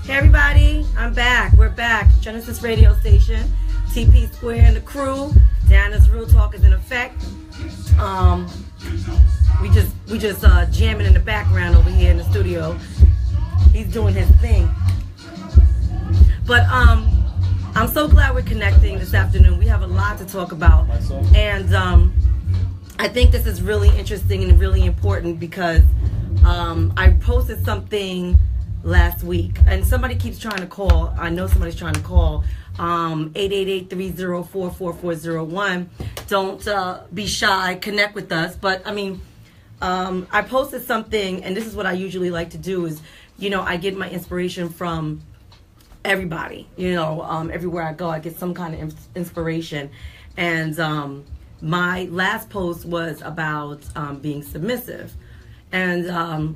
Hey everybody, I'm back. We're back. Genesis Radio Station, TP Square and the crew. Dana's Real Talk is in effect. We just jamming in the background over here in the studio. He's doing his thing. But I'm so glad we're connecting this afternoon. We have a lot to talk about, and I think this is really interesting and really important because I posted something last week, and somebody keeps trying to call. I know somebody's trying to call. 888-304-4401. Don't be shy. Connect with us. But I mean, I posted something, and this is what I usually like to do. Is I get my inspiration from everybody. Everywhere I go, I get some kind of inspiration. And my last post was about being submissive, and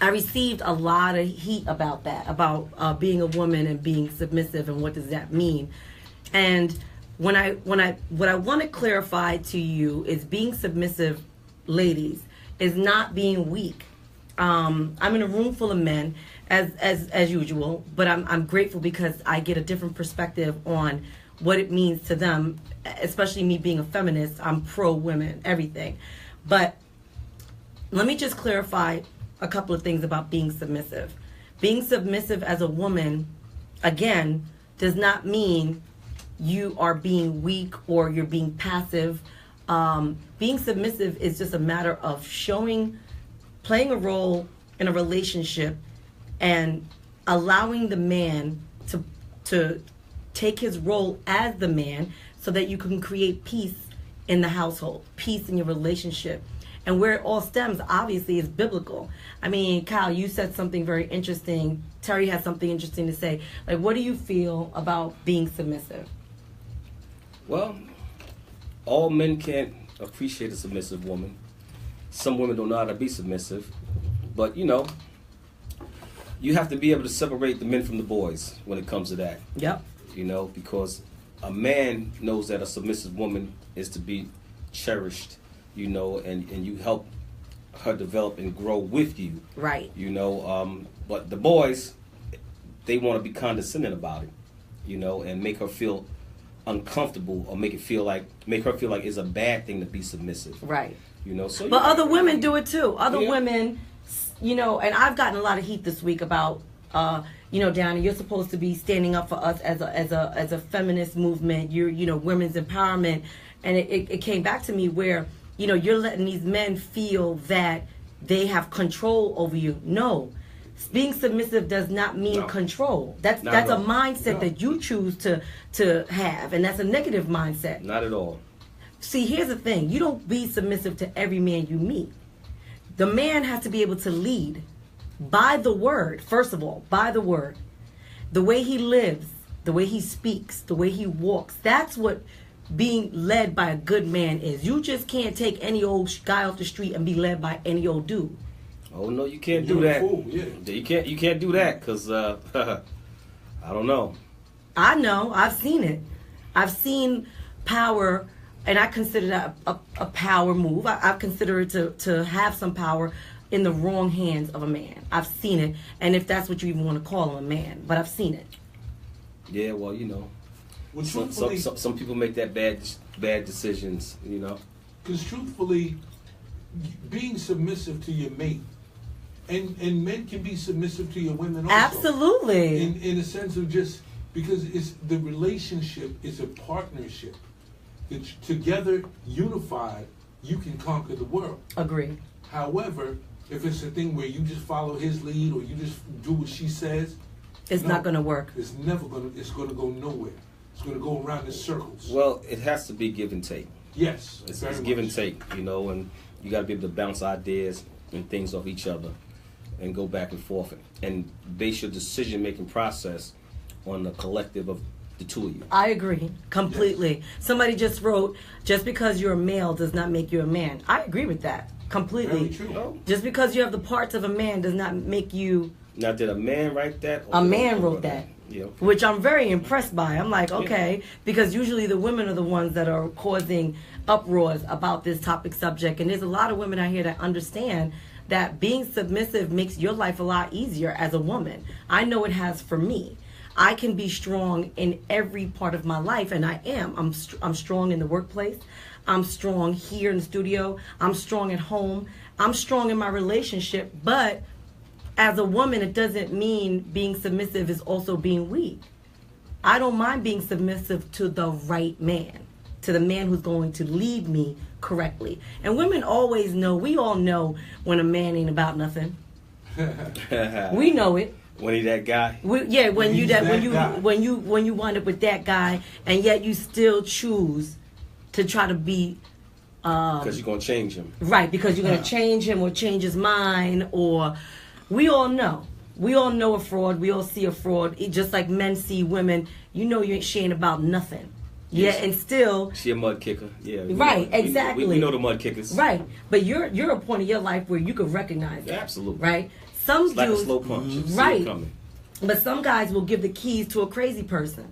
I received a lot of heat about that, about being a woman and being submissive, and what does that mean. And what I want to clarify to you is being submissive, ladies, is not being weak. I'm in a room full of men, as usual, but I'm grateful because I get a different perspective on what it means to them, especially me being a feminist. I'm pro women, everything. But let me just clarify a couple of things about being submissive. Being submissive as a woman, again, does not mean you are being weak or you're being passive. Being submissive is just a matter of playing a role in a relationship and allowing the man to take his role as the man so that you can create peace in the household, peace in your relationship. And where it all stems, obviously, is biblical. I mean, Kyle, you said something very interesting. Terry has something interesting to say. Like, what do you feel about being submissive? Well, all men can't appreciate a submissive woman. Some women don't know how to be submissive. But, you have to be able to separate the men from the boys when it comes to that. Yep. Because a man knows that a submissive woman is to be cherished. And you help her develop and grow with you. Right. But the boys, they want to be condescending about it, and make her feel uncomfortable or make her feel like it's a bad thing to be submissive. Right. So. But other women do it too. Other women, and I've gotten a lot of heat this week about, Dana, you're supposed to be standing up for us as a feminist movement. You're, women's empowerment, and it came back to me where, you're letting these men feel that they have control over you. No. Being submissive does not mean control. That's a mindset that you choose to have, and that's a negative mindset. Not at all. See, here's the thing. You don't be submissive to every man you meet. The man has to be able to lead by the word, first of all, by the word. The way he lives, the way he speaks, the way he walks. That's what being led by a good man is. You just can't take any old guy off the street and be led by any old dude. Oh no, you can't do that. Fool, yeah. You can't do that because I don't know. I know. I've seen it. I've seen power, and I consider that a power move. I consider it to have some power in the wrong hands of a man. I've seen it, and if that's what you even want to call him, a man, but I've seen it. Yeah, well, Well, some people make that bad decisions, Because truthfully, being submissive to your mate, and men can be submissive to your women also. Absolutely. In a sense of just, because the relationship is a partnership. It's together, unified, you can conquer the world. Agree. However, if it's a thing where you just follow his lead or you just do what she says, it's not going to work. It's never going to. It's going to go nowhere. It's going to go around in circles. Well, it has to be give and take. Yes, it's give and take, and you got to be able to bounce ideas and things off each other and go back and forth and base your decision-making process on the collective of the two of you. I agree completely. Yes. Somebody just wrote, just because you're a male does not make you a man. I agree with that completely. Very true. Just because you have the parts of a man does not make you... Now, did a man write that? A man wrote that. Yeah, okay. Which I'm very impressed by. I'm like, okay, because usually the women are the ones that are causing uproars about this topic subject, and there's a lot of women out here that understand that being submissive makes your life a lot easier as a woman. I know it has for me. I can be strong in every part of my life, and I am. I'm strong in the workplace. I'm strong here in the studio. I'm strong at home. I'm strong in my relationship. But as a woman, it doesn't mean being submissive is also being weak. I don't mind being submissive to the right man, to the man who's going to lead me correctly. And women always know, we all know when a man ain't about nothing. We know it. When he that guy. When you wind up with that guy, and yet you still choose to try to be because you're gonna change him. Right, because you're gonna change him or change his mind, or we all know. We all know a fraud. We all see a fraud. Just like men see women, you know she ain't about nothing. Yeah, and still she a mud kicker. Yeah. Right, exactly. We know the mud kickers. Right, but you're a point in your life where you could recognize that. Absolutely. Right. Some it's like dudes, a slow punch. You right. See it coming. But some guys will give the keys to a crazy person.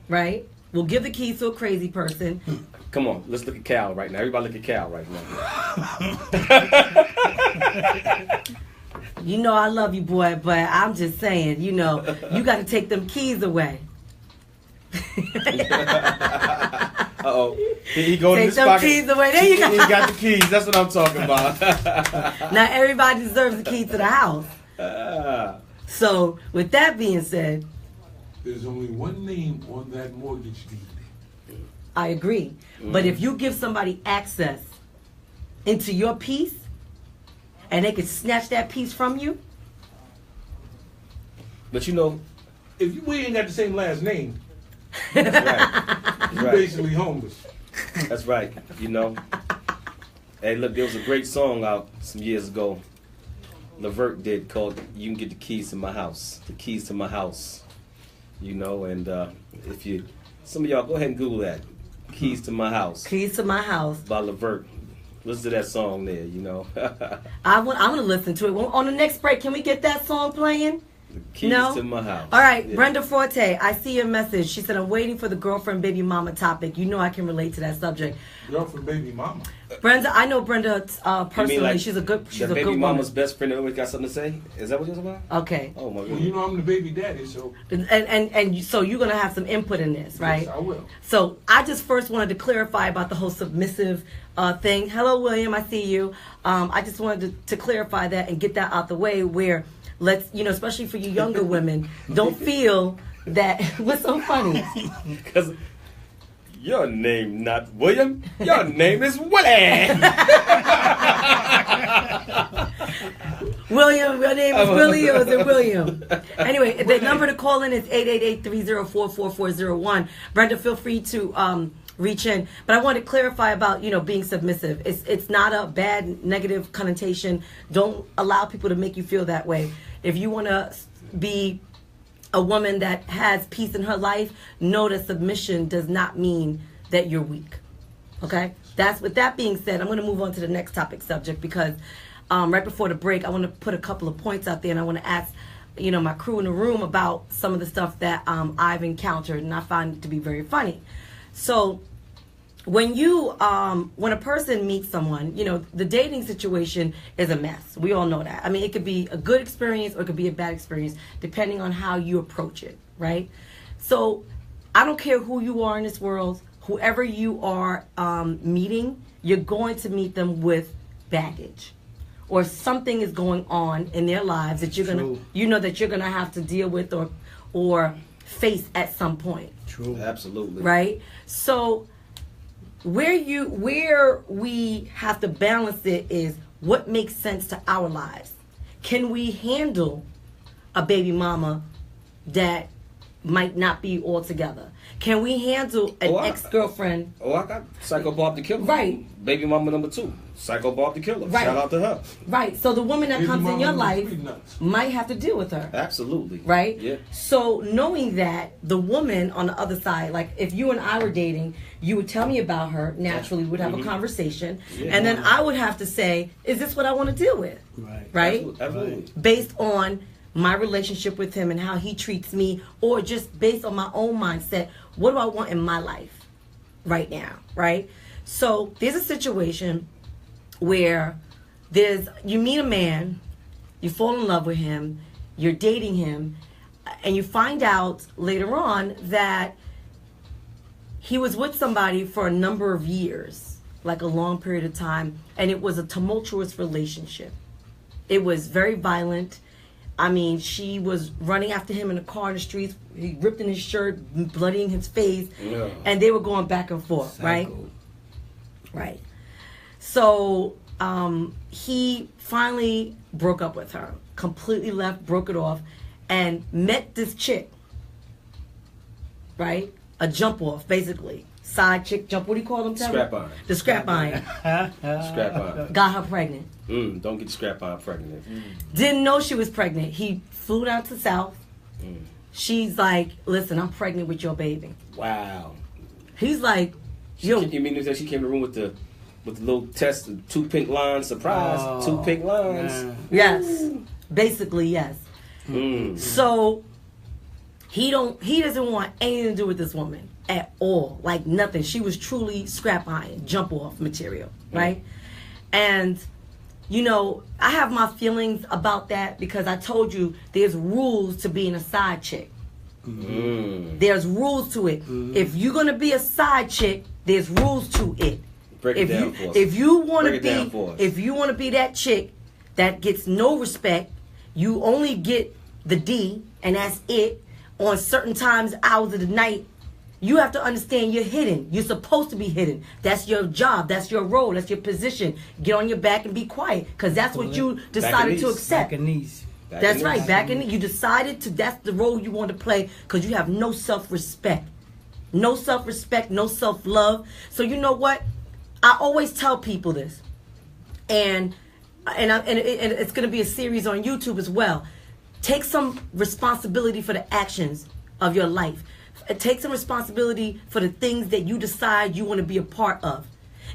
Right? Will give the keys to a crazy person. Come on, let's look at Cal right now. Everybody look at Cal right now. You know I love you, boy, but I'm just saying, you know, you got to take them keys away. Uh-oh. He go in Take his them pocket. keys away. There you go. He got the keys. That's what I'm talking about. Now everybody deserves the key to the house. So, with that being said, there's only one name on that mortgage deed. I agree. But if you give somebody access into your peace, and they can snatch that piece from you. But you know, if we ain't got the same last name, that's right. you're basically homeless. That's right. You know. Hey, look, there was a great song out some years ago. Levert did called "You Can Get the Keys to My House." The keys to my house. You know, and if you, some of y'all go ahead and Google that. Keys to My House. Keys to My House by Levert. Listen to that song there, you know. I'm going to listen to it. Well, on the next break, can we get that song playing? The Keys to My House. All right, yeah. Brenda Forte, I see your message. She said, I'm waiting for the girlfriend, baby mama topic. You know I can relate to that subject. Girlfriend, baby mama. Brenda, I know Brenda personally. Like she's a good the good baby mama's woman. best friend that always got something to say? Is that what you're talking about? Okay. Oh, my God. Well, you know I'm the baby daddy, so. So you're going to have some input in this, right? Yes, I will. So I just first wanted to clarify about the whole submissive thing. Hello, William. I see you. I just wanted to clarify that and get that out the way where let's, especially for you younger women, don't feel that, what's so funny? Because your name not William, your name is Willie. William, your name is Willie or is it William? Anyway, the number to call in is 888-304-4401. Brenda, feel free to reach in. But I want to clarify about, being submissive. It's not a bad, negative connotation. Don't allow people to make you feel that way. If you want to be a woman that has peace in her life, know that submission does not mean that you're weak. Okay? With that being said, I'm going to move on to the next topic subject because right before the break, I want to put a couple of points out there and I want to ask, my crew in the room about some of the stuff that I've encountered and I find it to be very funny. So when a person meets someone, the dating situation is a mess. We all know that. I mean, it could be a good experience or it could be a bad experience depending on how you approach it, right? So I don't care who you are in this world, whoever you are meeting, you're going to meet them with baggage or something is going on in their lives that you're going to have to deal with or face at some point. True. Absolutely. Right? So where we have to balance it is what makes sense to our lives. Can we handle a baby mama that might not be all together? Can we handle an ex-girlfriend? I got Psycho Bob the Killer. Right. Baby mama number 2. Psycho Bob the Killer. Right. Shout out to her. Right. So the woman that Baby comes in your life nuts. might have to deal with her. Absolutely. Right? Yeah. So knowing that, the woman on the other side, like if you and I were dating, you would tell me about her, naturally we would have a conversation, and then I would have to say, is this what I want to deal with? Right? Absolutely. Based on my relationship with him and how he treats me, or just based on my own mindset, what do I want in my life right now, right? So there's a situation where you meet a man, you fall in love with him, you're dating him, and you find out later on that he was with somebody for a number of years, like a long period of time, and it was a tumultuous relationship. It was very violent. I mean, she was running after him in the car in the streets. He ripped in his shirt, bloodying his face, and they were going back and forth, right? Right. So he finally broke up with her, completely left, broke it off, and met this chick, right? A jump off, basically. Side chick jump. What do you call them? Scrap iron. The scrap iron. Scrap iron. Got her pregnant. Don't get scrap iron pregnant. Didn't know she was pregnant. He flew down to the South. She's like, listen, I'm pregnant with your baby. Wow. He's like, yo. You mean that she came in the room with the little test, 2 pink lines, surprise, 2 pink lines? Yes. Basically, yes. So he doesn't want anything to do with this woman at all. Like nothing. She was truly scrap iron, jump off material, right? And you know, I have my feelings about that because I told you there's rules to being a side chick. There's rules to it. If you're gonna be a side chick, there's rules to it. Break it down for us. If you want to be that chick that gets no respect, you only get the D and that's it on certain times, hours of the night. You have to understand you're hidden. You're supposed to be hidden. That's your job. That's your role. That's your position. Get on your back and be quiet because that's what you decided to accept. Back and knees. That's right. Back in you decided to. That's the role you want to play because you have no self-respect, no self-respect, no self-love. So you know what? I always tell people this, and it's going to be a series on YouTube as well. Take some responsibility for the actions of your life. Take some responsibility for the things that you decide you want to be a part of.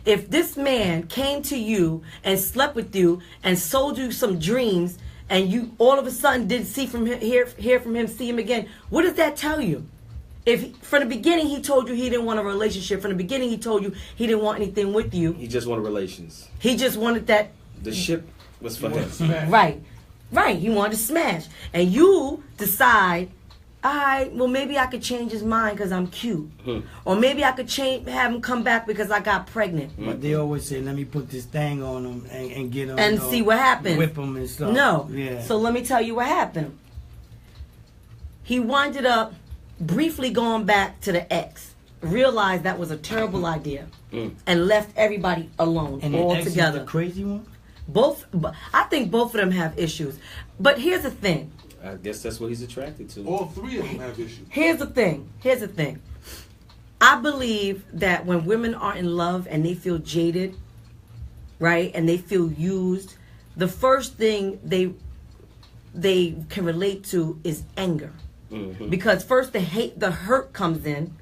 If this man came to you and slept with you and sold you some dreams and you all of a sudden didn't see from him, hear from him, see him again, what does that tell you? If from the beginning he told you he didn't want a relationship, from the beginning he told you he didn't want anything with you. He just wanted relations. He just wanted that. The ship was for him. Right. He wanted to smash. And you decide, all right, well, maybe I could change his mind because I'm cute. Or maybe I could have him come back because I got pregnant. But they always say, let me put this thing on him and get him. And see what happens. Whip him and stuff. No. Yeah. So let me tell you what happened. He winded up briefly going back to the ex. Realized that was a terrible idea. And left everybody alone and all the ex together. Is the crazy one? I think both of them have issues. But here's the thing. I guess that's what he's attracted to. All 3 of them have issues. Here's the thing. I believe that when women are in love and they feel jaded, right, and they feel used, the first thing they can relate to is anger. Because first the hurt comes in,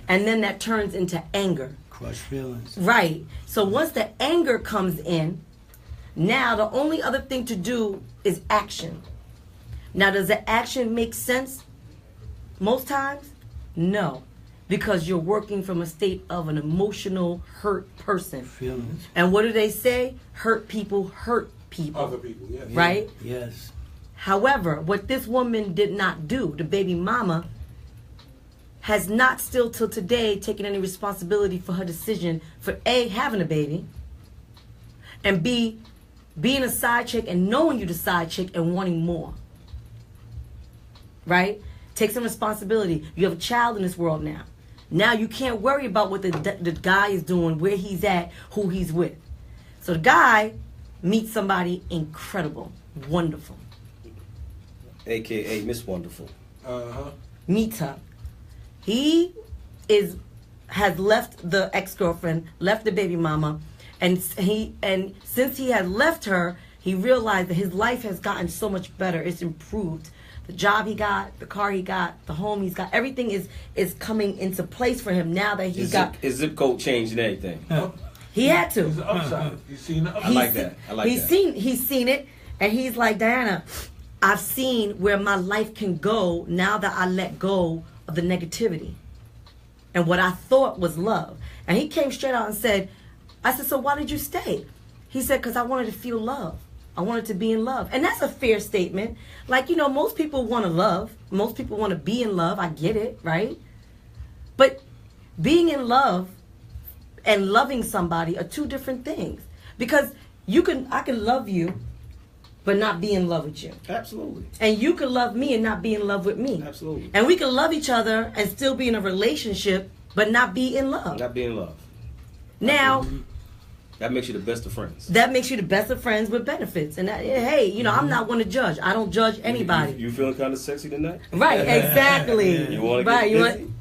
and then that turns into anger. Crushed feelings. Right. So once the anger comes in, now the only other thing to do is action. Now, does the action make sense most times? No, because you're working from a state of an emotional hurt person. Feelings. And what do they say? Hurt people hurt people. Other people, yes. Right? Yes. However, what this woman did not do, the baby mama, has not still till today taken any responsibility for her decision for A, having a baby, and B, being a side chick and knowing you're the side chick and wanting more. Right? Take some responsibility. You have a child in this world now. Now you can't worry about what the guy is doing, where he's at, who he's with. So the guy meets somebody incredible, wonderful. AKA Miss Wonderful. Meets her. He has left the ex-girlfriend, left the baby mama, and since he had left her, he realized that his life has gotten so much better. It's improved. The job he got, the car he got, the home he's got, everything is coming into place for him now that he's got his zip code changed and everything. He had to. He's the upside. He's seen the upside. I like that. He's seen it, and he's like, Diana, I've seen where my life can go now that I let go of the negativity and what I thought was love. And he came straight out and said, I said, so why did you stay? He said, because I wanted to feel love. I wanted to be in love. And that's a fair statement. Like, you know, most people want to love. Most people want to be in love. I get it, right? But being in love and loving somebody are two different things. Because I can love you, but not be in love with you. Absolutely. And you can love me and not be in love with me. Absolutely. And we can love each other and still be in a relationship, but not be in love. Not be in love. Now, Absolutely. That makes you the best of friends. that makes you the best of friends with benefits. And hey, you know, I'm not one to judge. I don't judge anybody. You feeling kind of sexy tonight? Right, exactly. You want to right, get busy?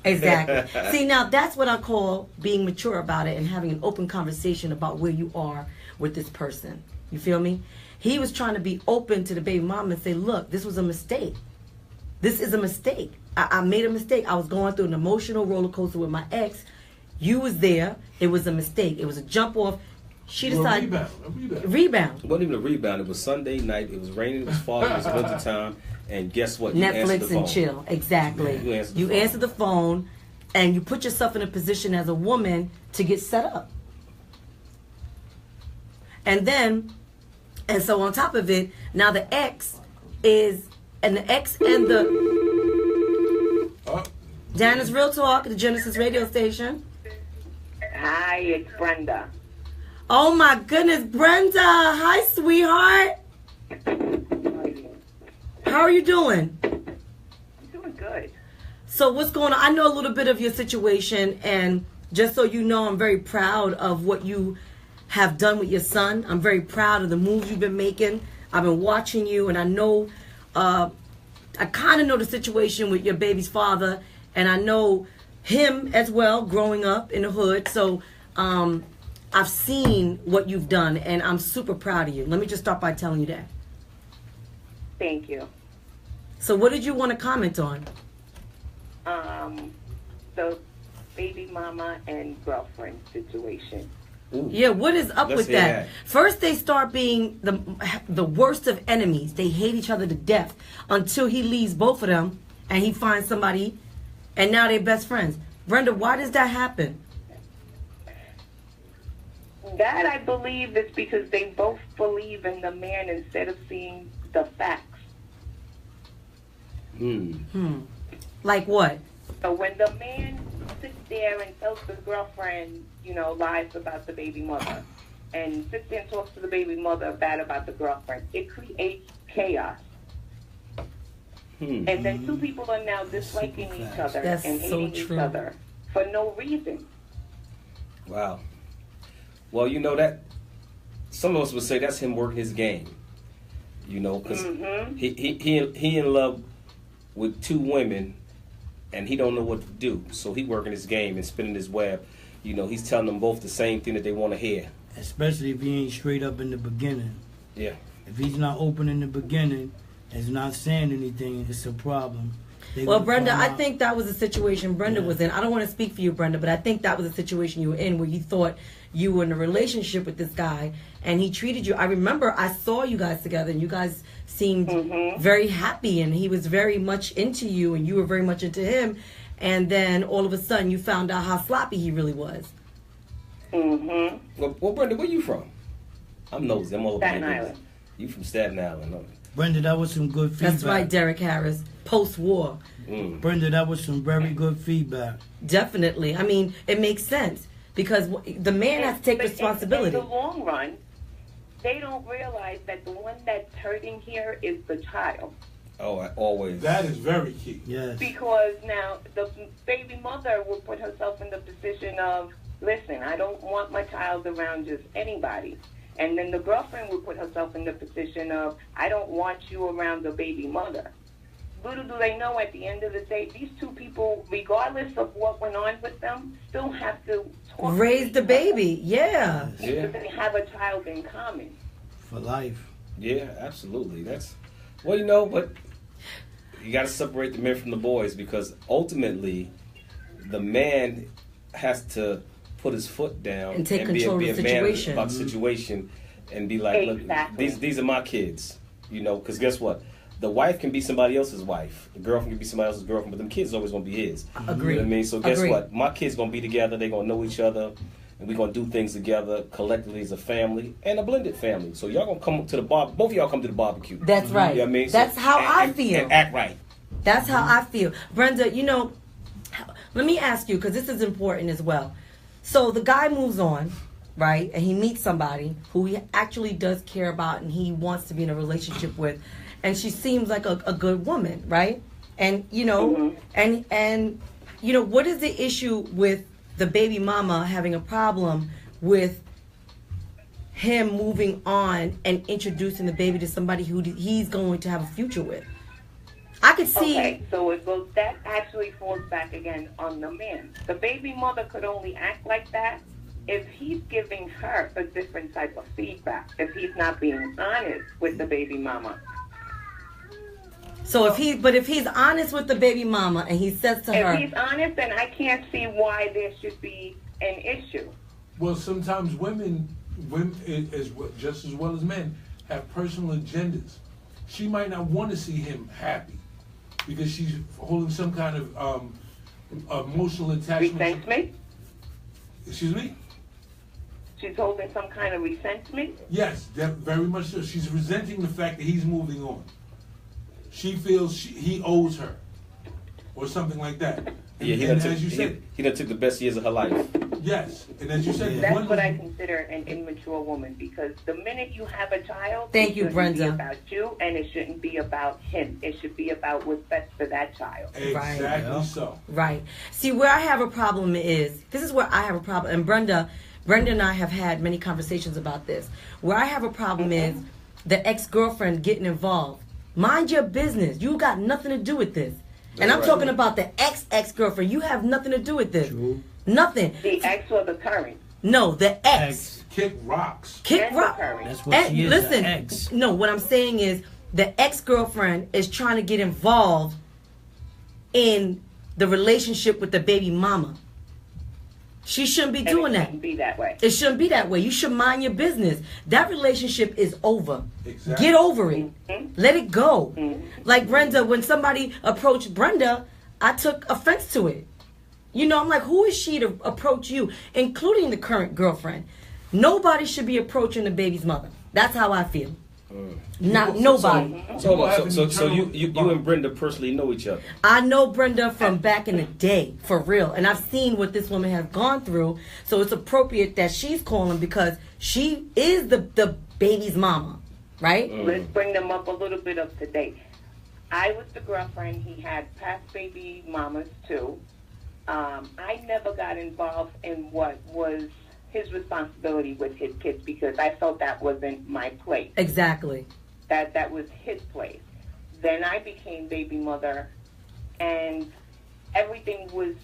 Exactly. See, now that's what I call being mature about it and having an open conversation about where you are with this person. You feel me? He was trying to be open to the baby mama and say, look, this was a mistake. This is a mistake. I made a mistake. I was going through an emotional roller coaster with my ex. You was there. It was a mistake. It was a jump off. She decided. A rebound. Rebound. It wasn't even a rebound. It was Sunday night. It was raining. It was foggy. It was winter time. And guess what? You answered the Netflix phone. and chill. Exactly. You answered the You phone. answer the phone and you put yourself in a position as a woman to get set up. And so on top of it, now the ex and the Janice Real Talk, the Genesis radio station. Hi, it's Brenda. Oh my goodness, Brenda. Hi, sweetheart. How are you doing? I'm doing good. So what's going on? I know a little bit of your situation, and just so you know, I'm very proud of what you have done with your son. I'm very proud of the moves you've been making. I've been watching you, and I know, I kind of know the situation with your baby's father, and I know him as well, growing up in the hood. So I've seen what you've done, and I'm super proud of you. Let me just start by telling you that. Thank you. So what did you want to comment on? The baby mama and girlfriend situation. Ooh. Yeah, what is up Let's with hear that? First, they start being the worst of enemies. They hate each other to death until he leaves both of them and he finds somebody, and now they're best friends. Brenda, why does that happen? That, I believe, is because they both believe in the man instead of seeing the facts. Like what? So when the man sits there and tells the girlfriend, lies about the baby mother, and sits there and talks to the baby mother bad about the girlfriend, it creates chaos. And then two people are now disliking each other That's and so hating each true. other for no reason. Wow. Well, that some of us would say that's him working his game. Because he in love with two women, and he don't know what to do. So he working his game and spinning his web. He's telling them both the same thing that they want to hear. Especially if he ain't straight up in the beginning. Yeah. If he's not open in the beginning, is not saying anything, it's a problem. Well, Brenda, I think that was a situation Brenda was in. I don't want to speak for you, Brenda, but I think that was a situation you were in where you thought you were in a relationship with this guy and he treated you. I remember I saw you guys together and you guys seemed very happy and he was very much into you and you were very much into him. And then all of a sudden you found out how sloppy he really was. Well, Brenda, where you from? I'm nosy. I'm all over Staten my business. Island. You from Staten Island, huh? Brenda, that was some good feedback. That's right, Derek Harris. Post-war. Brenda, that was some very good feedback. Definitely. I mean, it makes sense because the man has to take But responsibility. In the long run, they don't realize that the one that's hurting here is the child. Oh, I always. That is very key. Yes. Because now the baby mother will put herself in the position of, listen, I don't want my child around just anybody. And then the girlfriend will put herself in the position of, I don't want you around the baby mother. Little do they know, at the end of the day, these two people, regardless of what went on with them, still have to talk Raise the baby. Yeah. Yeah. because they have a child in common. For life. Yeah, absolutely. But you got to separate the men from the boys because ultimately the man has to put his foot down And take be control a of the man situation. about the situation and be like, Exactly. look, these are my kids, because guess what? The wife can be somebody else's wife. The girlfriend can be somebody else's girlfriend, but them kids always going to be his. Agreed. You know what I mean? So guess Agreed. what? My kids going to be together. They're going to know each other. and we're gonna do things together collectively as a family and a blended family. So y'all gonna come to the bar. Both of y'all come to the barbecue. That's right. You know what I mean? That's how I feel. And act right. That's how I feel. Brenda, you know, let me ask you, because this is important as well. So the guy moves on, right? And he meets somebody who he actually does care about and he wants to be in a relationship with. And she seems like a good woman, right? And, you know, and you know, what is the issue with the baby mama having a problem with him moving on and introducing the baby to somebody who he's going to have a future with? I could see. Okay, so that actually falls back again on the man. The baby mother could only act like that if he's giving her a different type of feedback, if he's not being honest with the baby mama. So if he's honest with the baby mama and he says to her, if he's honest, then I can't see why there should be an issue. Well, sometimes women just as well as men, have personal agendas. She might not want to see him happy because she's holding some kind of emotional attachment. Resentment? Excuse me? She's holding some kind of resentment? Yes, very much so. She's resenting the fact that he's moving on. She feels he owes her, or something like that. Yeah, he done took the best years of her life. Yes, and as you said, that's what I consider an immature woman, because the minute you have a child, Thank you, Brenda. It shouldn't be about you, and it shouldn't be about him. It should be about what's best for that child. Exactly so. Right. See, where I have a problem is, this is where I have a problem, and Brenda and I have had many conversations about this. Where I have a problem is the ex-girlfriend getting involved. Mind your business. You got nothing to do with this. And I'm talking about the ex-girlfriend. You have nothing to do with this. True. Nothing. The ex or the current? No, the ex. Kick rocks. Kick rocks. That's what she is, listen, the ex. No, what I'm saying is the ex-girlfriend is trying to get involved in the relationship with the baby mama. She shouldn't be doing that. It shouldn't be that way. It shouldn't be that way. You should mind your business. That relationship is over. Exactly. Get over it. Let it go. Mm-hmm. Like Brenda, when somebody approached Brenda, I took offense to it. You know, I'm like, who is she to approach you, including the current girlfriend? Nobody should be approaching the baby's mother. That's how I feel. Not nobody. So you and Brenda personally know each other? I know Brenda from back in the day, for real. And I've seen what this woman has gone through. So it's appropriate that she's calling because she is the baby's mama, right? Let's bring them up a little bit up to date. I was the girlfriend. He had past baby mamas, too. I never got involved in what was his responsibility with his kids because I felt that wasn't my place. Exactly. That was his place. Then I became baby mother, and everything was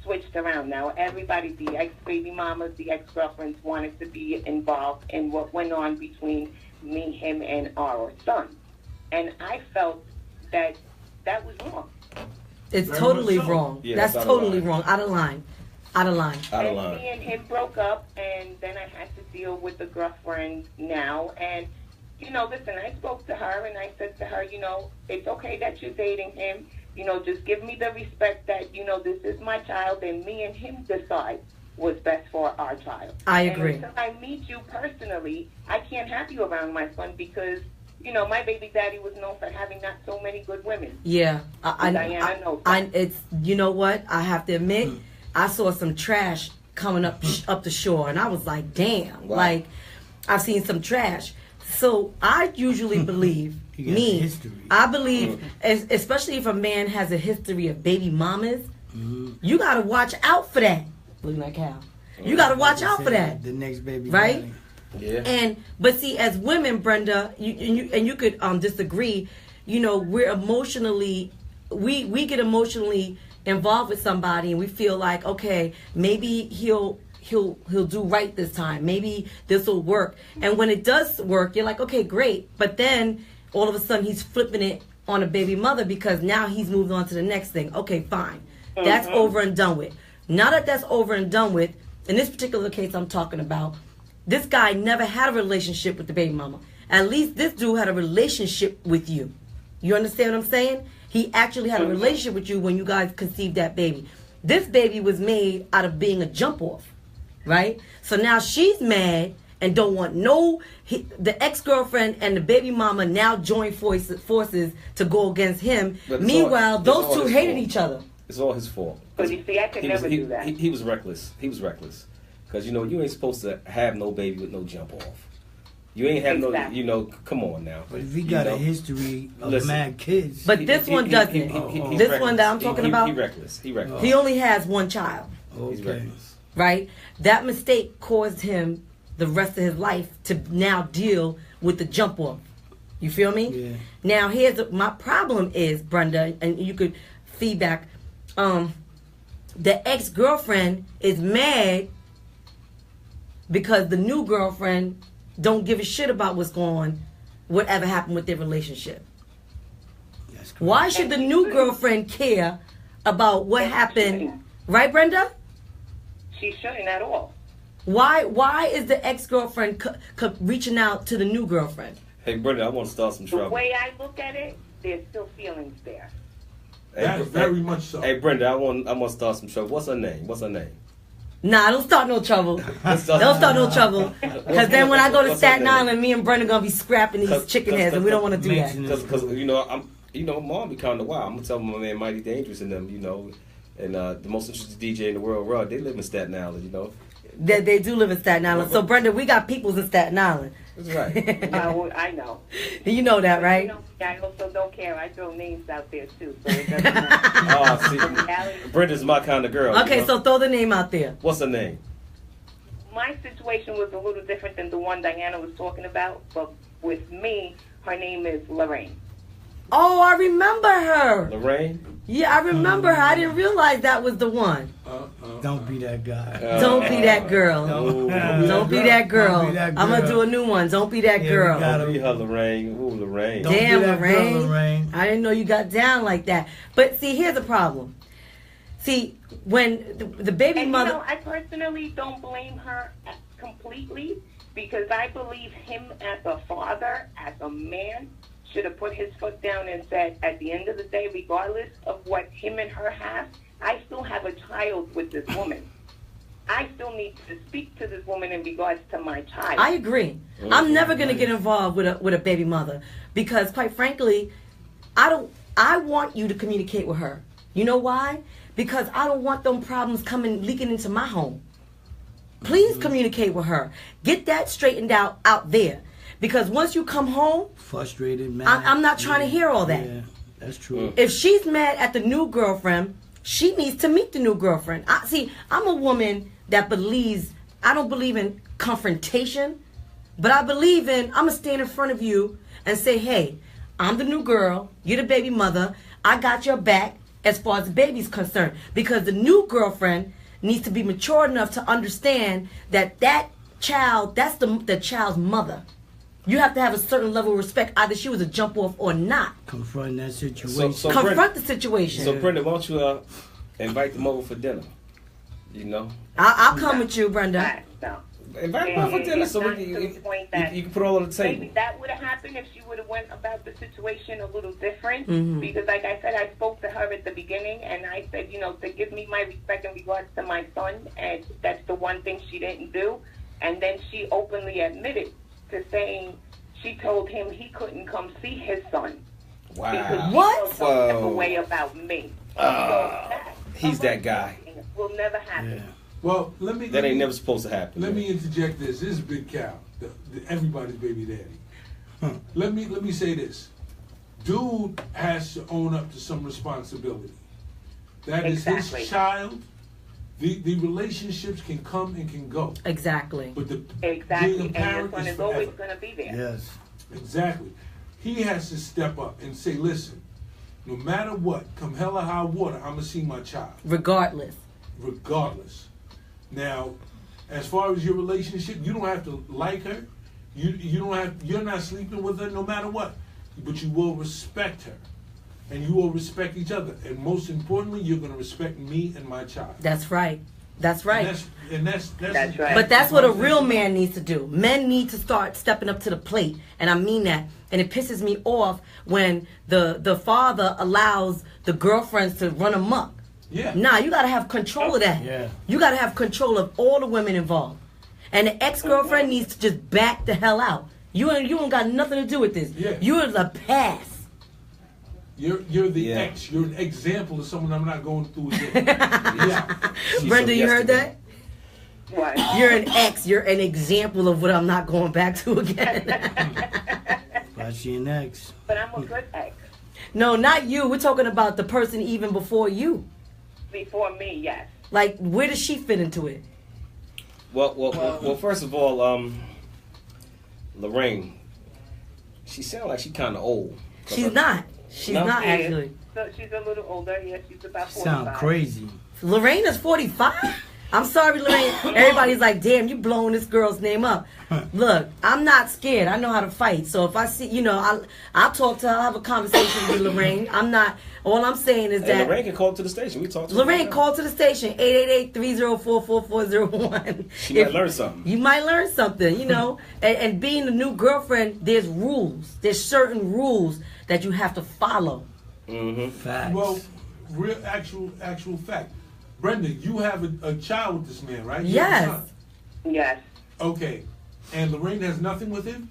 switched around. Now everybody, the ex-baby mamas, the ex-girlfriends, wanted to be involved in what went on between me, him, and our son. And I felt that was wrong. It's Very totally much so. wrong. Yeah, that's that's out of totally line. wrong. Out of line. Out of line. Out of And line. me and him broke up, and then I had to deal with the girlfriend now. And, you know, listen, I spoke to her, and I said to her, you know, it's okay that you're dating him. You know, just give me the respect that, you know, this is my child, and me and him decide what's best for our child. I agree. And until I meet you personally, I can't have you around my son because, you know, my baby daddy was known for having not so many good women. Yeah. Diana knows that. It's, you know what? I have to admit, I saw some trash coming up the shore, and I was like, damn. Wow. Like, I've seen some trash. So I usually believe, You got a history. I believe, especially if a man has a history of baby mamas, you got to watch out for that. Look at that cow. You got to watch out for that. The next baby. Right? daddy. Yeah. But see, as women, Brenda, you could disagree. You know, we're emotionally, we get emotionally involved with somebody, and we feel like, okay, maybe he'll do right this time. Maybe this will work. And when it does work, you're like, okay, great. But then all of a sudden he's flipping it on a baby mother because now he's moved on to the next thing. Okay, fine. That's over and done with. Now that that's over and done with, in this particular case I'm talking about, this guy never had a relationship with the baby mama. At least this dude had a relationship with you. You understand what I'm saying? He actually had a relationship with you when you guys conceived that baby. This baby was made out of being a jump off. right? So now she's mad and don't want the ex-girlfriend and the baby mama now join forces to go against him. Meanwhile, those two hated each other. It's all his fault. But you see, I could never do that. He was reckless. He was reckless. Because, you ain't supposed to have no baby with no jump off. You ain't have no, come on now. But if he got a history of mad kids. But this one doesn't. This one that I'm talking about. He reckless. He only has one child. He's reckless. Right? That mistake caused him the rest of his life to now deal with the jump off. You feel me? Yeah. Now my problem is, Brenda, and you could feedback. The ex-girlfriend is mad because the new girlfriend don't give a shit about what's going on, whatever happened with their relationship. Why should the new girlfriend care about what happened? Right, Brenda? She shouldn't at all. Why is the ex-girlfriend reaching out to the new girlfriend? Hey, Brenda, I want to start some trouble. The way I look at it, there's still feelings there. That's very much so. Hey, Brenda, I want to start some trouble. What's her name? Nah, don't start no trouble. Don't start no trouble. Because then when I go to Staten Island, me and Brenda gonna be scrapping these chicken heads, and we don't want to do that. Because Mom be kind of wild. I'm gonna tell my man Mighty Dangerous and them, and the most interesting DJ in the world, Rod. They live in Staten Island, They do live in Staten Island. So Brenda, we got peoples in Staten Island. That's right. I know. You know that, right? I also don't care. I throw names out there too, so it doesn't matter. See, Brenda's my kind of girl. Okay, so throw the name out there. What's her name? My situation was a little different than the one Diana was talking about, but with me, her name is Lorraine. Oh, I remember her. Lorraine? Yeah, I remember her. I didn't realize that was the one. Don't be that guy. Don't be that girl. Don't be that girl. Don't be that girl. I'm gonna do a new one. Don't be that girl. Don't be her, Lorraine. Ooh, Lorraine. Damn, Don't be that girl, Lorraine. I didn't know you got down like that. But see, here's the problem. See, when the baby mother... I personally don't blame her completely, because I believe him as a father, as a man, should have put his foot down and said, at the end of the day, regardless of what him and her have, I still have a child with this woman. I still need to speak to this woman in regards to my child. I agree. I'm never going to get involved with a baby mother, because quite frankly, I want you to communicate with her. You know why? Because I don't want them problems leaking into my home. Please communicate with her. Get that straightened out there. Because once you come home, frustrated, mad. I'm not trying to hear all that. Yeah, that's true. If she's mad at the new girlfriend, she needs to meet the new girlfriend. I'm a woman that believes, I don't believe in confrontation, but I believe in, I'm going to stand in front of you and say, hey, I'm the new girl, you're the baby mother, I got your back as far as the baby's concerned. Because the new girlfriend needs to be mature enough to understand that child, that's the child's mother. You have to have a certain level of respect, either she was a jump off or not. Confront that situation. Confront the situation. So, Brenda, why don't you invite them over for dinner? I'll come with you, Brenda. Invite them over for dinner so you can put it all on the table. Maybe that would have happened if she would have went about the situation a little different. Mm-hmm. Because, like I said, I spoke to her at the beginning, and I said, to give me my respect in regards to my son, and that's the one thing she didn't do. And then she openly admitted to saying she told him he couldn't come see his son. Wow. Because he What? felt some type of way about me. He's that guy. Will never happen. Yeah. Well, that ain't never supposed to happen. Let me interject this. This is Big Cal, everybody's baby daddy. Let me say this. Dude has to own up to some responsibility. That is his child. The relationships can come and can go. Exactly. But Exactly. being a And parent this one is always going to be there. Yes. Exactly. He has to step up and say, listen, no matter what, come hell or high water, I'm going to see my child. Regardless. Now, as far as your relationship, you don't have to like her. You're not sleeping with her no matter what. But you will respect her. And you will respect each other. And most importantly, you're going to respect me and my child. That's right. That's right. And that's right. But that's what a real man needs to do. Men need to start stepping up to the plate. And I mean that. And it pisses me off when the father allows the girlfriends to run amok. Yeah. Nah, you gotta have control of that. Yeah. You gotta have control of all the women involved. And the ex-girlfriend needs to just back the hell out. You ain't got nothing to do with this. Yeah. You're the pass. You're the Yeah. ex. You're an example of someone I'm not going through again. Yeah. She's Brenda, so you heard yesterday. that? What? You're an ex. You're an example of what I'm not going back to again. Why she an ex? But I'm a good ex. No, not you. We're talking about the person even before you. Before me, yes. Like, where does she fit into it? Well, first of all, Lorraine, she sounds like she kind of old. She's not. She's No? not She is. actually. So she's a little older. Yes, she's about 45. Sound crazy. Lorraine is 45. I'm sorry, Lorraine. Everybody's like, damn, you blowing this girl's name up. Look, I'm not scared. I know how to fight. So if I see, I'll talk to her. I'll have a conversation with Lorraine. I'm not. All I'm saying is Hey, that Lorraine can call to the station. We talked to Lorraine, her. call to the station, 888-304-4401. She might learn something. You might learn something, and being a new girlfriend, there's rules. There's certain rules that you have to follow. Mm-hmm. Facts. Well, real actual fact. Brenda, you have a child with this man, right? You have a Yes. son. Yes. Okay. And Lorraine has nothing with him?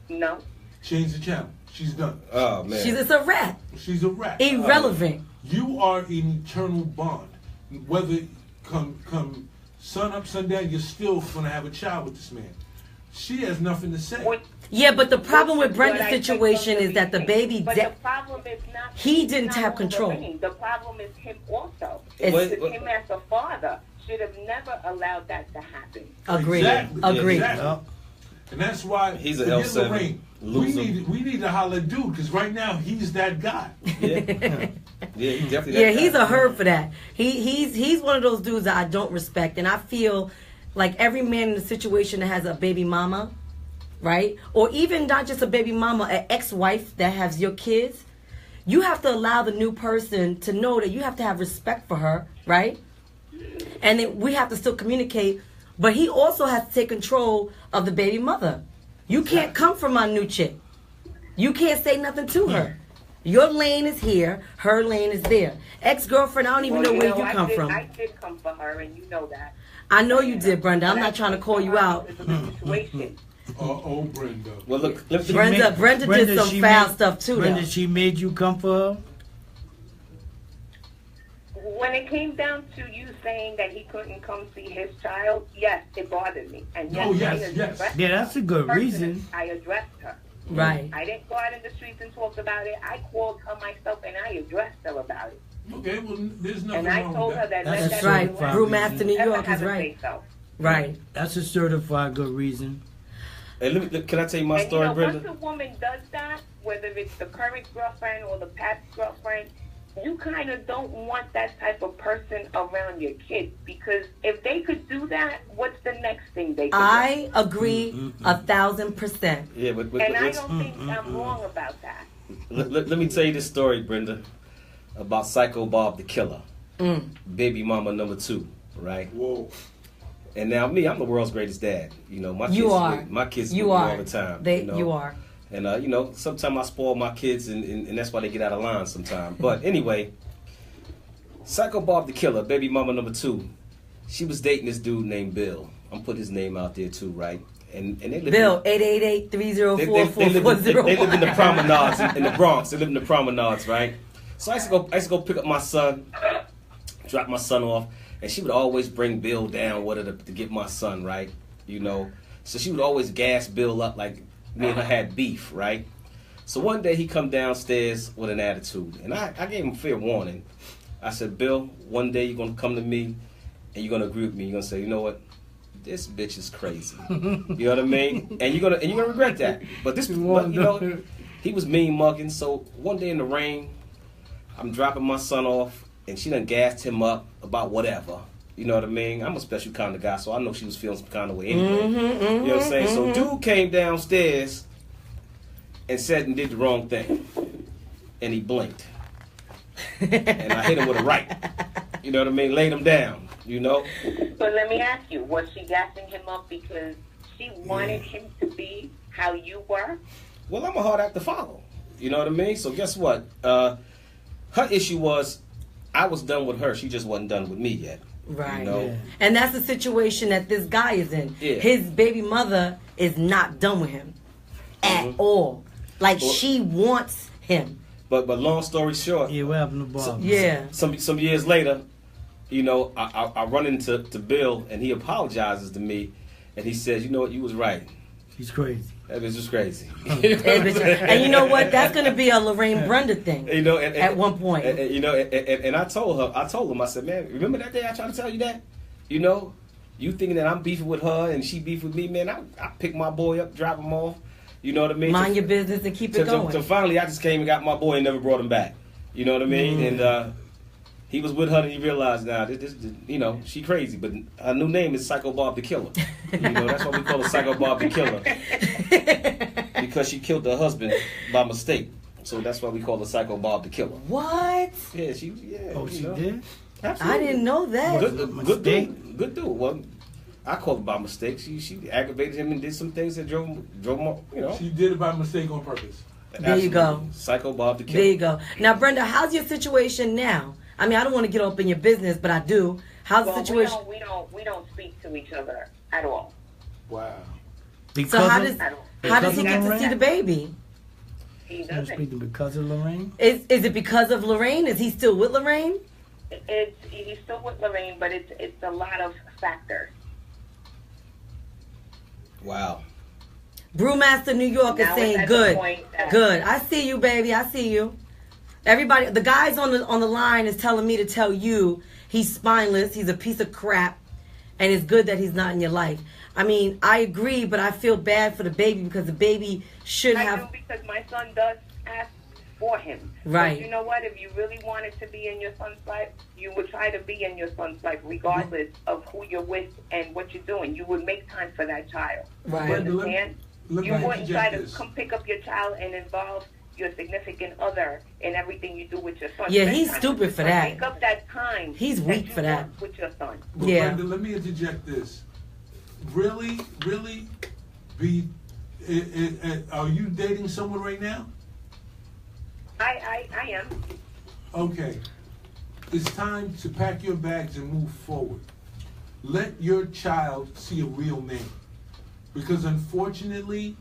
No. Change the channel. She's done. Oh man. It's a rat. She's a rat. Irrelevant. You are an eternal bond. Whether come sun up, sundown, you're still gonna have a child with this man. She has nothing to say. What- Yeah, but the problem with what Brenda's I think situation is that the baby But the problem is not. He didn't not have on control. Lorraine. The problem is him also. It's- Because him as a father should have never allowed that to happen. Agreed. Exactly. Agreed. Exactly. Yep. And that's why He's a forget L7 Lorraine. loser. We need to holler at dude because right now he's that guy. Yeah, he's definitely. Yeah, that he's guy. a herb for that. He's one of those dudes that I don't respect, and I feel like every man in the situation that has a baby mama, right, or even not just a baby mama, an ex-wife that has your kids, you have to allow the new person to know that you have to have respect for her, right, and then we have to still communicate. But he also has to take control of the baby mother. You can't come for my new chick. You can't say nothing to her. Your lane is here. Her lane is there. Ex-girlfriend, I don't even know where you come from. I did come for her, and you know that. I know you did, Brenda. I'm not trying to call you out. Because of the situation. Oh, Brenda. Well, look, let me, Brenda did some she foul made- stuff too, Brenda, though. she made you come for her? When it came down to you saying that he couldn't come see his child, yes, it bothered me. And yes, Oh, yes, I yes. addressed Yeah, that's a good her. reason. I addressed her. Right. I didn't go out in the streets and talk about it. I called her myself and I addressed her about it. Okay, well, there's nothing And I wrong told with her that. that That's let That's that right. be certified one. Brewmaster New Never York have is a right. say-so. Right. That's a certified good reason. hey, can I tell you my And story, once Brenda? a woman does that, whether it's the current girlfriend or the past girlfriend, you kind of don't want that type of person around your kids, because if they could do that, what's the next thing they could I agree 1,000%. Yeah, but do? And I let's- don't think I'm wrong about that. let me tell you this story, Brenda, about Psycho Bob the Killer, baby mama number 2, right? Whoa. And now me, I'm the world's greatest dad. My kids, You are. my kids You with me are. all the time. You are. And sometimes I spoil my kids, and that's why they get out of line sometimes. But anyway, Psycho Bob the Killer, baby mama number 2, she was dating this dude named Bill. I'm putting his name out there too, right? And they live Bill, in, 888-304-4401. they live in the promenades in the Bronx. They live in the promenades, right? So I used to go pick up my son, drop my son off, and she would always bring Bill down with her to get my son, right? So she would always gas Bill up like me and her had beef, right? So one day he come downstairs with an attitude, and I gave him fair warning. I said, Bill, one day you're gonna come to me, and you're gonna agree with me. You're gonna say, you know what? This bitch is crazy. You know what I mean? And you're gonna regret that. But he was mean mugging. So one day in the rain, I'm dropping my son off, and she done gassed him up about whatever. You know what I mean? I'm a special kind of guy, so I know she was feeling some kind of way anyway. You know what I'm saying? So dude came downstairs and said and did the wrong thing. And he blinked. And I hit him with a right. You know what I mean? Laid him down, But let me ask you, was she gassing him up because she wanted him to be how you were? Well, I'm a hard act to follow. You know what I mean? So guess what? Her issue was, I was done with her. She just wasn't done with me yet. Right. You know? Yeah. And that's the situation that this guy is in. Yeah. His baby mother is not done with him at all. Like, Well- she wants him. But long story short, Yeah, what happened to Bob? Yeah. some years later, you know, I run into Bill, and he apologizes to me, and he says, you know what, you was right. He's crazy. That bitch was crazy. And you know what? That's going to be a Lorraine Brenda thing. You know, at one point. you know, and I told him, I said, man, remember that day I tried to tell you that? You know, you thinking that I'm beefing with her and she beefing with me, man, I pick my boy up, drop him off. You know what I mean? Mind your business and keep it going. So finally, I just came and got my boy and never brought him back. You know what I mean? And he was with her, and he realized now, this, you know, she crazy, but her new name is Psycho Bob the Killer. You know, that's why we call her Psycho Bob the Killer, because she killed her husband by mistake. So that's why we call her Psycho Bob the Killer. What? Yeah, yeah. Oh, you she know. did? Absolutely. I didn't know that. Good dude. Well, I called it by mistake. She aggravated him and did some things that drove him up, you know. She did it by mistake on purpose. There you go. Psycho Bob the Killer. There you go. Now, Brenda, how's your situation now? I mean, I don't want to get up in your business, but I do. How's the situation? We don't speak to each other at all. Wow. So how of- does he get to see the baby? He You don't doesn't. speak to because of Lorraine? Is it because of Lorraine? Is he still with Lorraine? He's still with Lorraine, but it's a lot of factors. Wow. Brewmaster New York is Now it's saying at the good, point that- good. I see you, baby. I see you. Everybody, the guys on the line is telling me to tell you he's spineless. He's a piece of crap, and it's good that he's not in your life. I mean, I agree, but I feel bad for the baby because the baby should I have. do, because my son does ask for him. Right. But you know what? If you really wanted to be in your son's life, you would try to be in your son's life regardless of who you're with and what you're doing. You would make time for that child. Right. You understand? Let me You wouldn't try interject to this. come pick up your child and involve your significant other in everything you do with your son. Yeah, Spend he's time stupid with for your son. that. Make up that time. He's that weak you for that. want with your son. But Yeah. Brenda, let me interject this. Really, be. Are you dating someone right now? I am. Okay. It's time to pack your bags and move forward. Let your child see a real man. Because unfortunately,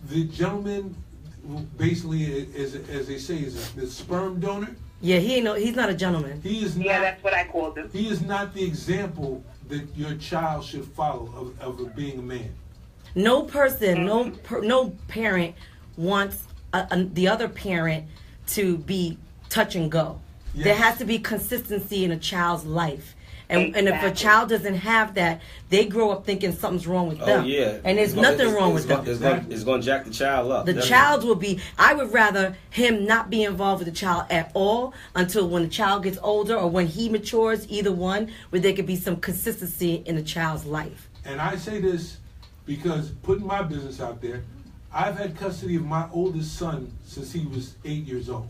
the gentleman who basically, as they say, is the sperm donor. Yeah, he's not a gentleman. He is Yeah, not. that's what I called him. He is not the example that your child should follow of being a man. No person, no parent wants the other parent to be touch and go. Yes. There has to be consistency in a child's life. And if a Exactly. child doesn't have that, they grow up thinking something's wrong with Oh them. yeah. And there's nothing wrong with them. It's going to jack the child up. The Definitely. child will be, I would rather him not be involved with the child at all until when the child gets older or when he matures, either one, where there could be some consistency in the child's life. And I say this because putting my business out there, I've had custody of my oldest son since he was 8 years old.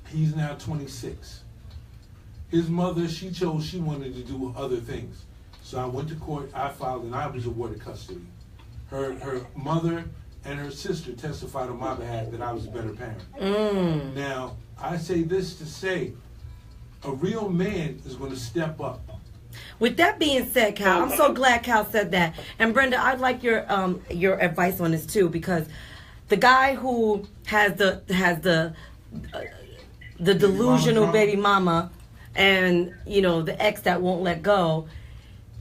He's now 26. His mother, she chose she wanted to do other things. So I went to court, I filed, and I was awarded custody. Her mother and her sister testified on my behalf that I was a better parent. Now, I say this to say, a real man is going to step up. With that being said, Cal, I'm so glad Cal said that. And Brenda, I'd like your advice on this too, because the guy who has the delusional baby mama, and the ex that won't let go,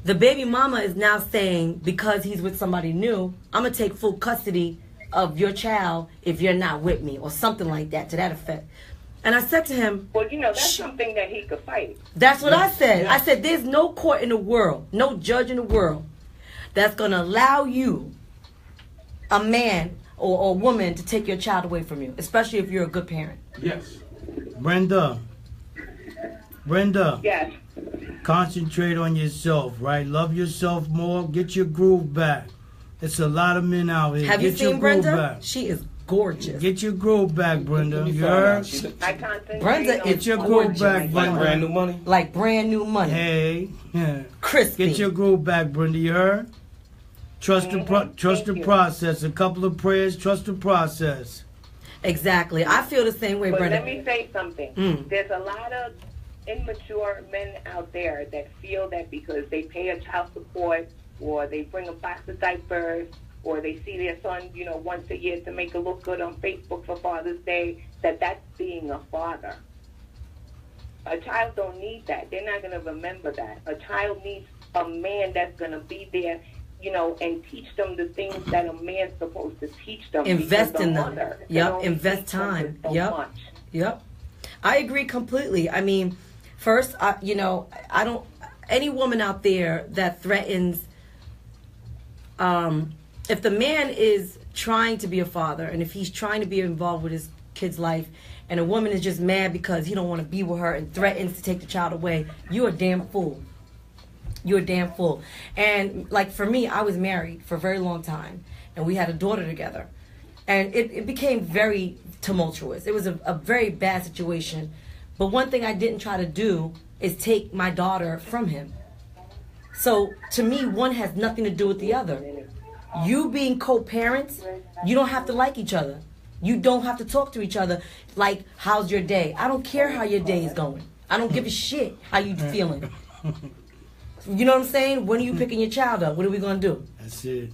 the baby mama is now saying, because he's with somebody new, I'm gonna take full custody of your child if you're not with me, or something like that, to that effect. And I said to him, Well, that's something that he could fight. that's what I said. Yeah. I said, there's no court in the world, no judge in the world that's going to allow you, a man or a woman, to take your child away from you, especially if you're a good parent. Yes. Brenda, Yes. concentrate on yourself, right? Love yourself more. Get your groove back. It's a lot of men out here. Have you Get your seen groove Brenda? back. She is gorgeous. Get your groove back, Brenda. Let me You find out. heard? I concentrate Brenda on is Get your fun. groove back, Like Brenda. brand new money. Like brand new money. Hey, yeah. Crispy. Get your groove back, Brenda. You heard? Trust the Thank trust the you. process. A couple of prayers. Trust the process. Exactly. I feel the same way, But Brenda. let me say something. There's a lot of immature men out there that feel that because they pay a child support or they bring a box of diapers or they see their son, once a year to make it look good on Facebook for Father's Day, that's being a father. A child don't need that. They're not going to remember that. A child needs a man that's going to be there, and teach them the things that a man's supposed to teach them. Invest in them. Mother Yep. Invest time. so Yep. much. Yep. I agree completely. I mean, first, I don't, any woman out there that threatens, if the man is trying to be a father and if he's trying to be involved with his kid's life and a woman is just mad because he don't want to be with her and threatens to take the child away, you're a damn fool. You're a damn fool. And like for me, I was married for a very long time and we had a daughter together. And it became very tumultuous. It was a very bad situation. But one thing I didn't try to do is take my daughter from him. So to me, one has nothing to do with the other. You being co-parents, you don't have to like each other. You don't have to talk to each other like, how's your day? I don't care how your day is going. I don't give a shit how you feeling. You know what I'm saying? When are you picking your child up? What are we going to do? That's it.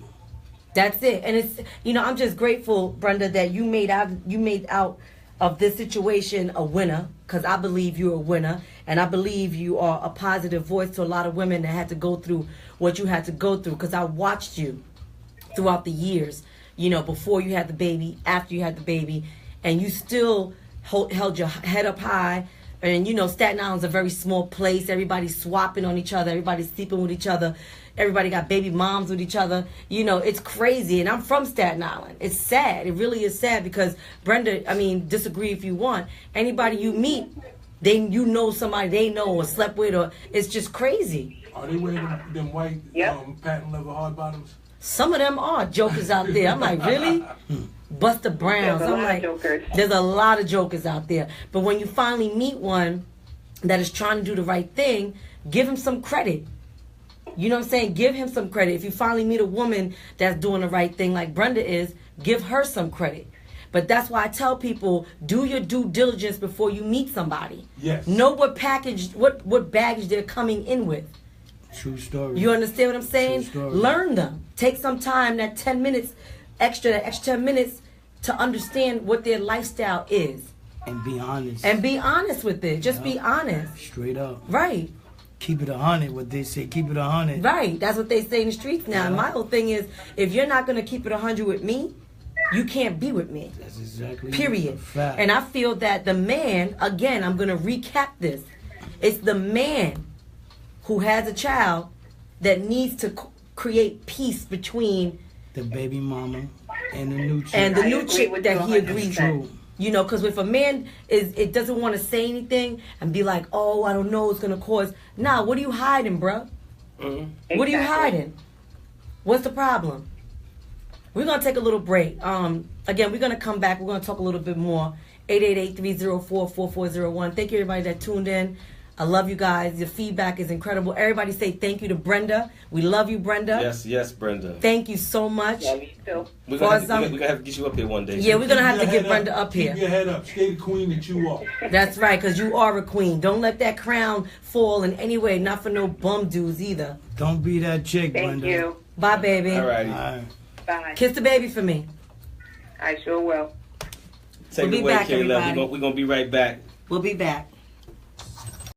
That's it. And it's, I'm just grateful, Brenda, that you made out of this situation a winner, because I believe you're a winner, and I believe you are a positive voice to a lot of women that had to go through what you had to go through, because I watched you throughout the years, before you had the baby, after you had the baby, and you still held your head up high. And Staten Island's a very small place. Everybody's swapping on each other. Everybody's sleeping with each other. Everybody got baby moms with each other. It's crazy. And I'm from Staten Island. It's sad. It really is sad because Brenda, disagree if you want. Anybody you meet, somebody they know or slept with, or it's just crazy. Are they wearing them white patent leather hard bottoms? Some of them are jokers out there. I'm like, really? Buster Browns. I'm like, there's a lot of jokers out there. But when you finally meet one that is trying to do the right thing, give him some credit. You know what I'm saying? Give him some credit. If you finally meet a woman that's doing the right thing like Brenda is, give her some credit. But that's why I tell people, do your due diligence before you meet somebody. Yes. Know what baggage they're coming in with. True story. You understand what I'm saying? True story. Learn them. Take some time, that 10 minutes, extra 10 minutes to understand what their lifestyle is. And be honest. And be honest with it. Just be honest. Straight up. Right. Keep it 100, what they say. Keep it 100. Right. That's what they say in the streets now. And my whole thing is, if you're not going to keep it 100 with me, you can't be with me. That's exactly Period. a fact. And I feel that the man, again, I'm going to recap this. It's the man who has a child that needs to create peace between the baby mama and the new chick. and the new chick that he agrees True. to. Because if a man it doesn't want to say anything and be like, oh, I don't know, it's gonna cause. Nah, what are you hiding, bruh? Mm-hmm. What are you hiding? What's the problem? We're gonna take a little break. Again, we're gonna come back. We're gonna talk a little bit more. 888-304-4401. Thank you, everybody that tuned in. I love you guys. Your feedback is incredible. Everybody say thank you to Brenda. We love you, Brenda. Yes, Brenda. Thank you so much. Yeah, me too. We're gonna have to get you up here one day. Yeah, we're going to have to Keep get your Brenda head up here. Keep your head up. Stay the queen that you are. That's right, because you are a queen. Don't let that crown fall in any way. Not for no bum dudes either. Don't be that chick, Thank Brenda. you. Bye, baby. All righty. All right. Bye. Kiss the baby for me. I sure will. Take We'll be it away, back, Caleb. everybody. We're going to be right back. We'll be back.